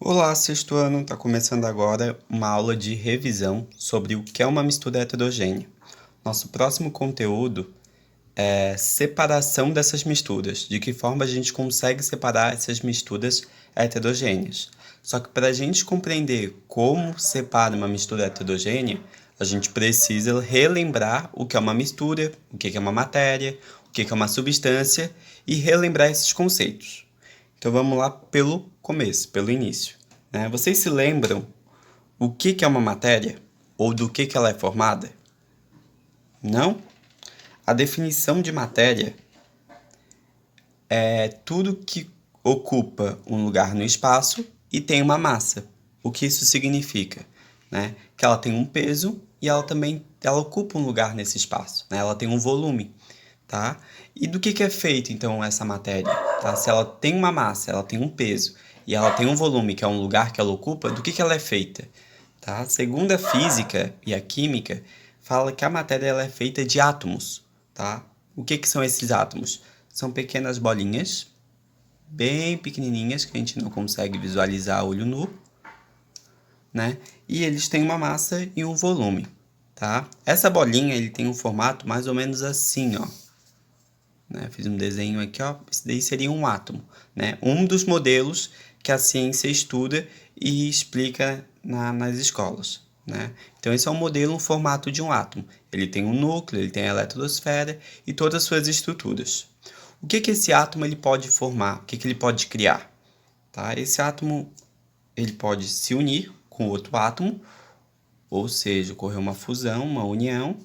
Olá, sexto ano, está começando agora uma aula de revisão sobre o que é uma mistura heterogênea. Nosso próximo conteúdo é separação dessas misturas, de que forma a gente consegue separar essas misturas heterogêneas. Só que para a gente compreender como separa uma mistura heterogênea, a gente precisa relembrar o que é uma mistura, o que é uma matéria, o que é uma substância e relembrar esses conceitos. Então vamos lá pelo começo, pelo início. Vocês se lembram o que é uma matéria? Ou do que ela é formada? Não? A definição de matéria é tudo que ocupa um lugar no espaço e tem uma massa. O que isso significa? Que ela tem um peso e ela ocupa um lugar nesse espaço. Ela tem um volume. Tá? E do que é feita então essa matéria? Tá? Se ela tem uma massa, ela tem um peso e ela tem um volume, que é um lugar que ela ocupa, do que ela é feita? Tá? Segundo a física e a química, fala que a matéria ela é feita de átomos. Tá? O que são esses átomos? São pequenas bolinhas, bem pequenininhas, que a gente não consegue visualizar a olho nu, né? E eles têm uma massa e um volume. Tá? Essa bolinha ele tem um formato mais ou menos assim, ó. Fiz um desenho aqui, ó. Esse daí seria um átomo, um dos modelos que a ciência estuda e explica nas escolas. Então, esse é um modelo, um formato de um átomo. Ele tem um núcleo, ele tem a eletrosfera e todas as suas estruturas. O que esse átomo ele pode formar? O que ele pode criar? Tá? Esse átomo ele pode se unir com outro átomo, ou seja, ocorrer uma fusão, uma união,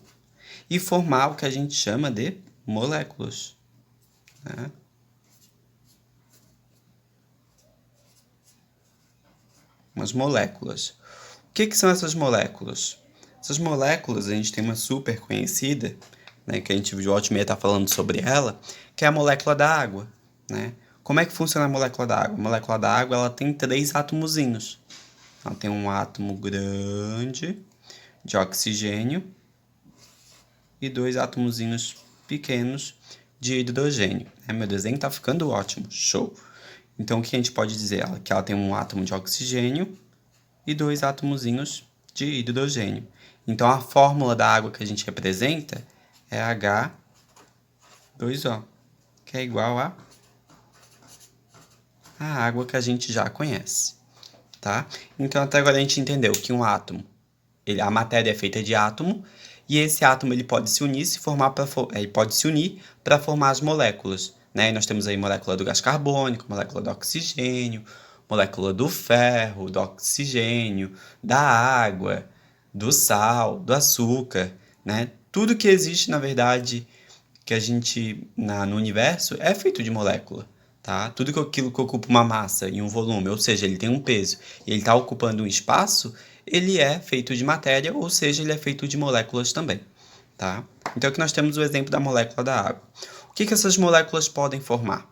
e formar o que a gente chama de moléculas. Umas moléculas. O que são essas moléculas? Essas moléculas, a gente tem uma super conhecida, que a gente viu o Altmeia tá falando sobre ela, que é a molécula da água. Como é que funciona a molécula da água? A molécula da água ela tem 3 átomozinhos. Ela tem um átomo grande de oxigênio e 2 átomozinhos pequenos de hidrogênio. Meu desenho tá ficando ótimo, show! Então, o que a gente pode dizer? Que ela tem um átomo de oxigênio e 2 átomozinhos de hidrogênio. Então, a fórmula da água que a gente representa é H2O, que é igual a água que a gente já conhece. Tá? Então, até agora a gente entendeu que um átomo, a matéria é feita de átomo, e esse átomo ele pode se unir, para formar as moléculas. E nós temos aí molécula do gás carbônico, molécula do oxigênio, molécula do ferro, do oxigênio, da água, do sal, do açúcar. Tudo que existe, na verdade, que a gente no universo é feito de molécula. Tá? Tudo aquilo que ocupa uma massa e um volume, ou seja, ele tem um peso e ele está ocupando um espaço, ele é feito de matéria, ou seja, ele é feito de moléculas também. Tá? Então aqui nós temos o exemplo da molécula da água. O que essas moléculas podem formar?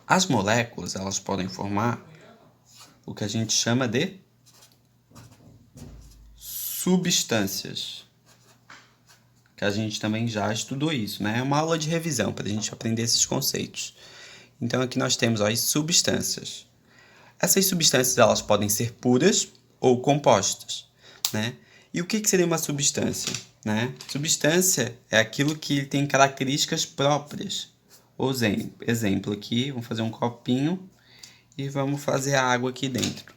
As moléculas elas podem formar o que a gente chama de substâncias. Que a gente também já estudou isso, É uma aula de revisão para a gente aprender esses conceitos. Então aqui nós temos as substâncias. Essas substâncias elas podem ser puras ou compostas, E o que seria uma substância? Substância é aquilo que tem características próprias. Exemplo aqui, vamos fazer um copinho e vamos fazer a água aqui dentro,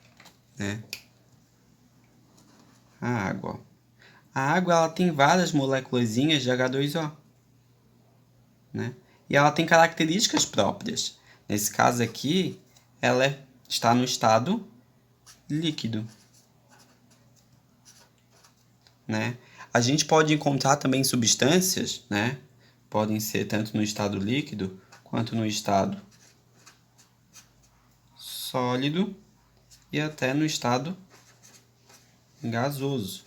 A água. A água ela tem várias moléculazinhas de H2O, E ela tem características próprias. Nesse caso aqui, ela está no estado líquido, A gente pode encontrar também substâncias, Podem ser tanto no estado líquido quanto no estado sólido e até no estado gasoso,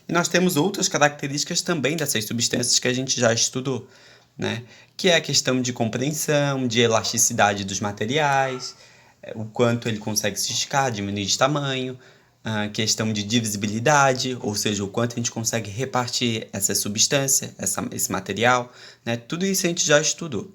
E nós temos outras características também dessas substâncias que a gente já estudou, Que é a questão de compreensão, de elasticidade dos materiais, o quanto ele consegue se esticar, diminuir de tamanho, a questão de divisibilidade, ou seja, o quanto a gente consegue repartir essa substância, esse material, Tudo isso a gente já estudou.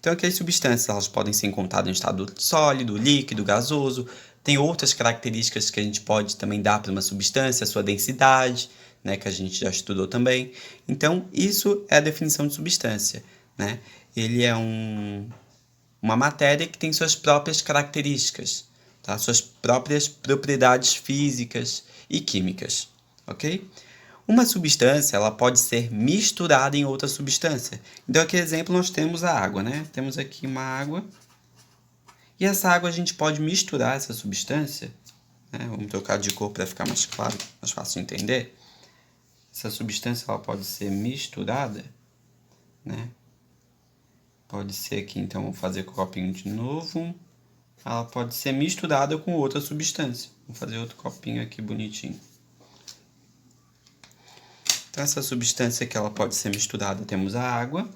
Então, aqui as substâncias elas podem ser encontradas em estado sólido, líquido, gasoso. Tem outras características que a gente pode também dar para uma substância, a sua densidade, né, que a gente já estudou também. Então, isso é a definição de substância, né? Ele é uma matéria que tem suas próprias características, tá? Suas próprias propriedades físicas e químicas, ok? Uma substância ela pode ser misturada em outra substância. Então, aqui, exemplo, nós temos a água, né? Temos aqui uma água. E essa água a gente pode misturar essa substância, né? Vamos trocar de cor para ficar mais claro, mais fácil de entender. Essa substância ela pode ser misturada, né? Pode ser aqui, então, vamos fazer com o copinho de novo. Ela pode ser misturada com outra substância. Vou fazer outro copinho aqui bonitinho. Então, essa substância que ela pode ser misturada, temos a água.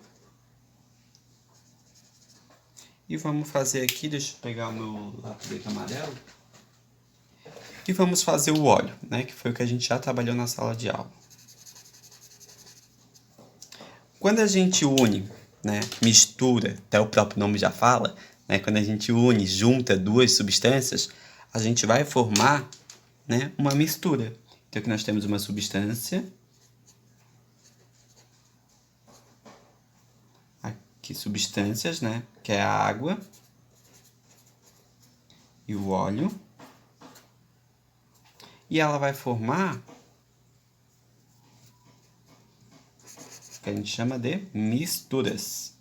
E vamos fazer aqui, deixa eu pegar o meu lápis amarelo. E vamos fazer o óleo, né? Que foi o que a gente já trabalhou na sala de aula. Quando a gente une, né, mistura, até o próprio nome já fala, né, quando a gente une, junta duas substâncias, a gente vai formar, né, uma mistura. Então aqui nós temos uma substância, aqui substâncias, né, que é a água e o óleo, e ela vai formar o que a gente chama de misturas.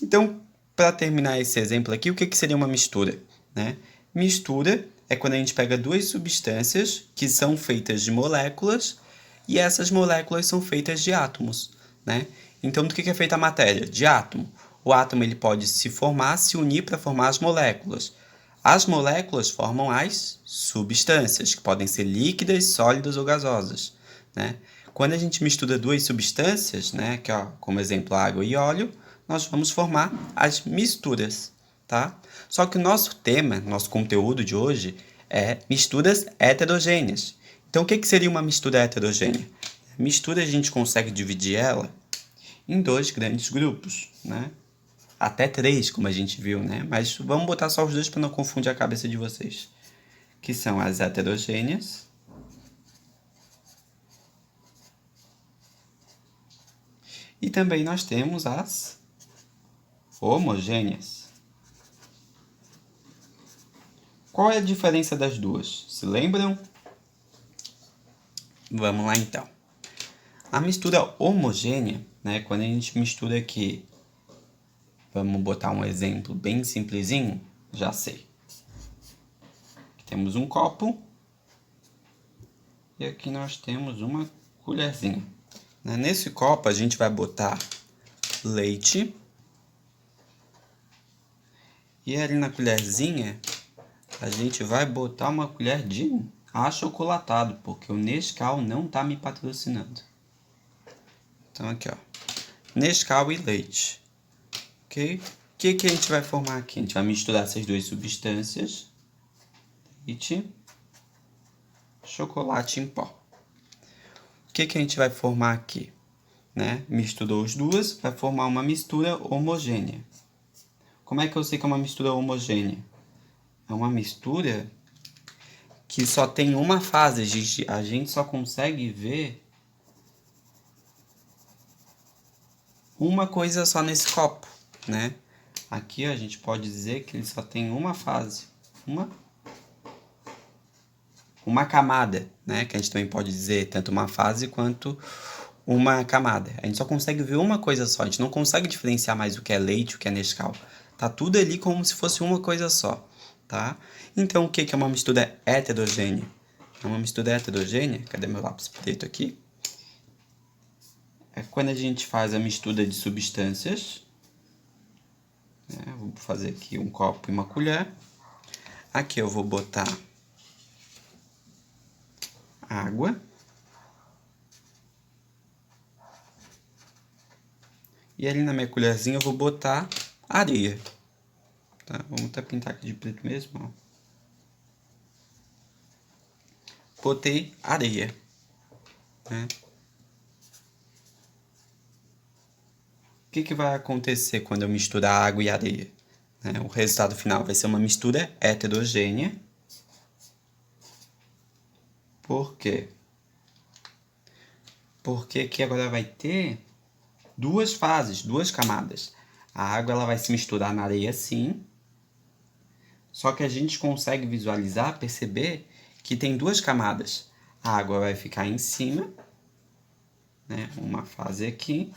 Então, para terminar esse exemplo aqui, o que seria uma mistura, né? Mistura é quando a gente pega duas substâncias que são feitas de moléculas e essas moléculas são feitas de átomos, né? Então, do que é feita a matéria? De átomo. O átomo ele pode se formar, se unir para formar as moléculas. As moléculas formam as substâncias, que podem ser líquidas, sólidas ou gasosas, né? Quando a gente mistura duas substâncias, né, que, como exemplo, água e óleo, nós vamos formar as misturas, tá? Só que o nosso tema, nosso conteúdo de hoje é misturas heterogêneas. Então, o que seria uma mistura heterogênea? Mistura a gente consegue dividir ela em dois grandes grupos, né? Até três, como a gente viu, né? Mas vamos botar só os dois para não confundir a cabeça de vocês. Que são as heterogêneas e também nós temos as homogêneas. Qual é a diferença das duas? Se lembram? Vamos lá então. A mistura homogênea, né, quando a gente mistura aqui, vamos botar um exemplo bem simplesinho, já sei. Aqui temos um copo e aqui nós temos uma colherzinha. Nesse copo a gente vai botar leite e ali na colherzinha a gente vai botar uma colher de achocolatado, porque o Nescau não está me patrocinando. Então aqui, ó, Nescau e leite, ok? O que a gente vai formar aqui? A gente vai misturar essas duas substâncias, leite, chocolate em pó. O que a gente vai formar aqui? Né? Misturou as duas, vai formar uma mistura homogênea. Como é que eu sei que é uma mistura homogênea? É uma mistura que só tem uma fase, a gente só consegue ver uma coisa só nesse copo, né? Aqui a gente pode dizer que ele só tem uma fase, uma camada, né? Que a gente também pode dizer tanto uma fase quanto uma camada. A gente só consegue ver uma coisa só, a gente não consegue diferenciar mais o que é leite e o que é Nescau. Tá tudo ali como se fosse uma coisa só, tá? Então, o que é uma mistura heterogênea? É uma mistura heterogênea, cadê meu lápis preto aqui? É quando a gente faz a mistura de substâncias. Vou fazer aqui um copo e uma colher. Aqui eu vou botar água. E ali na minha colherzinha eu vou botar areia. Tá? Vamos até pintar aqui de preto mesmo, ó. Botei areia, né? O que vai acontecer quando eu misturar água e areia? O resultado final vai ser uma mistura heterogênea. Por quê? Porque aqui agora vai ter duas fases, duas camadas. A água ela vai se misturar na areia sim, só que a gente consegue visualizar, perceber que tem duas camadas. A água vai ficar em cima, né? Uma fase aqui,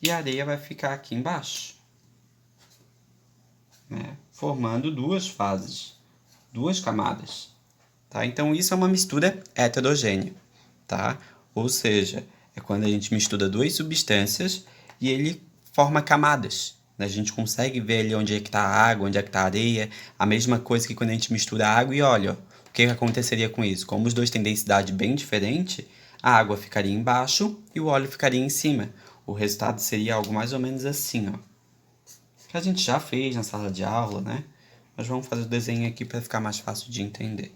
e a areia vai ficar aqui embaixo, né? Formando duas fases, duas camadas. Tá? Então, isso é uma mistura heterogênea. Tá? Ou seja, é quando a gente mistura duas substâncias e ele forma camadas. A gente consegue ver ali onde é que está a água, onde é que está a areia. A mesma coisa que quando a gente mistura água e óleo. Ó, o que aconteceria com isso? Como os dois têm densidade bem diferente, a água ficaria embaixo e o óleo ficaria em cima. O resultado seria algo mais ou menos assim, ó. Que a gente já fez na sala de aula, né? Mas vamos fazer o desenho aqui para ficar mais fácil de entender.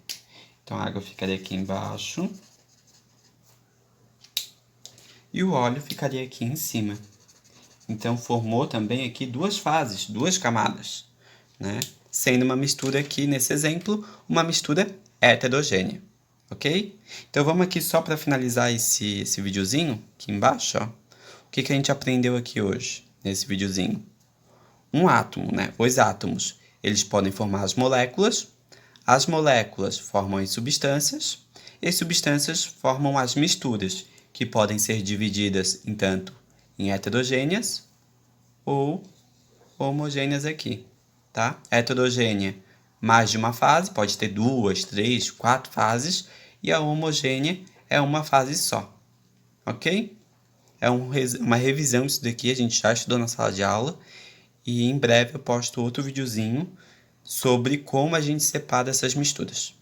Então, a água ficaria aqui embaixo e o óleo ficaria aqui em cima. Então, formou também aqui duas fases, duas camadas, né? Sendo uma mistura aqui, nesse exemplo, uma mistura heterogênea, ok? Então, vamos aqui só para finalizar esse videozinho, aqui embaixo, ó. O que a gente aprendeu aqui hoje, nesse videozinho? Um átomo, né? Os átomos, eles podem formar as moléculas formam as substâncias, e as substâncias formam as misturas, que podem ser divididas em tanto em heterogêneas ou homogêneas aqui, tá? Heterogênea, mais de uma fase, pode ter 2, 3, 4 fases, e a homogênea é uma fase só, ok? É uma revisão disso daqui, a gente já estudou na sala de aula, e em breve eu posto outro videozinho sobre como a gente separa essas misturas.